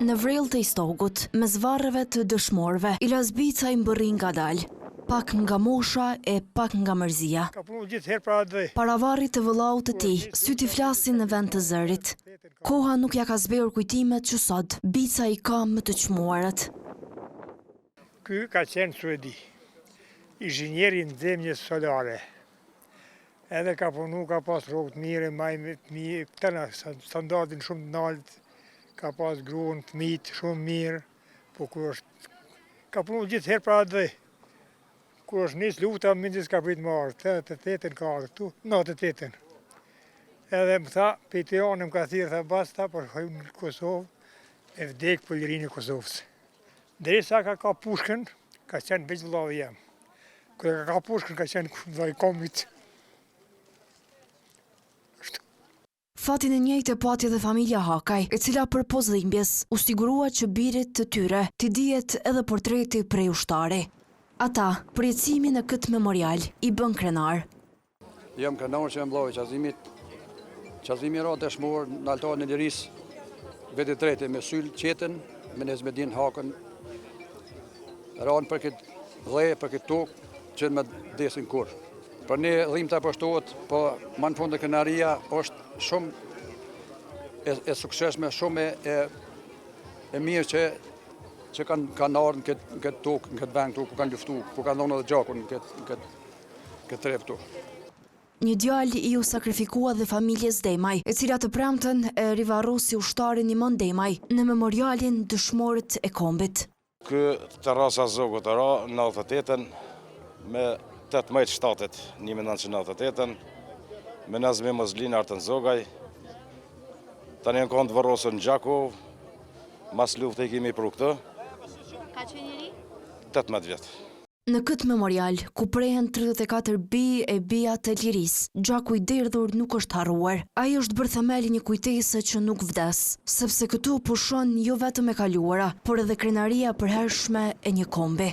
Në vrellë të Istogut, mes varreve të dëshmorëve, Ilas Bica i mbërri ngadalë, pak nga mosha e pak nga mërzia. Ka punu gjithë herë para dhe. Para varrit të vëllaut të tij, syti flasin në vend të zërit. Koha nuk ja ka zbehur kujtimet që sot Bica i ka më të çmuarat. Ky ka qenë suedi, inxhinieri në zemje solare. Edhe ka punu, ka pas rrugë të mire, majme të mirë, këtëna standardin shumë të naltë, ka pas gruën të mitë shumë mirë, po kur është, ka punu gjithë herë para dhe. Kur është njës luta, mindis ka prit marrë, 88-ën ka ardhë këtu, 98-ën. Edhe më tha, pejtë e anë më ka thirë, tha basta, për hajmë në Kosovë, e vdek për lirinë e Kosovës. Derisa ka pushkën, ka qenë veç vëllavë jam. Kër ka pushkën, ka qenë vëllai komit. Fatin e njëjtë e pati dhe familja Hakaj, e cila për pozëdhimbjes u sigurua që birit të tyre t'i dihet edhe portreti prej ushtari. Ata, përjetësimi në këtë memorial, i bën krenar. Jam krenar që e mbloj qazimit. Qazimi ra dëshmor në altarën e lirisë, vete trete me syll qetën, me Nezmedin Hakën. Ranë për këtë dhe, për këtë tokë, që me desin kur. Për ne dhimë të apështohet, po ma në fundë krenaria është shumë e suksesme, shumë e mirë që kanë ardhur në këtë tokë, në këtë vend këtu, ku kanë luftu, ku kanë dhonë edhe gjakun në këtë trep këtu. Një djalë i u sakrifikua dhe familjes Demaj, e cila të premten e rivarrosi ushtarin Imon Demaj në memorialin dëshmorët e kombit. Ky të rasa zogut të ra, 98-ën, me 18/7 1998, me Nazmi Mozlin Artën Zogaj, tani në kënd varrosën në Gjakov, mas luftë i kemi për këtë. Ka qenë njëri? 18 vjetë. Në këtë memorial, ku prehen 34 bij e bija të lirisë, Gjaku i derdhur nuk është harruar. Ai është bërë themeli një kujtese që nuk vdes, sepse këtu pushon jo vetëm e kaluara, por edhe krenaria e përhershme e një kombi.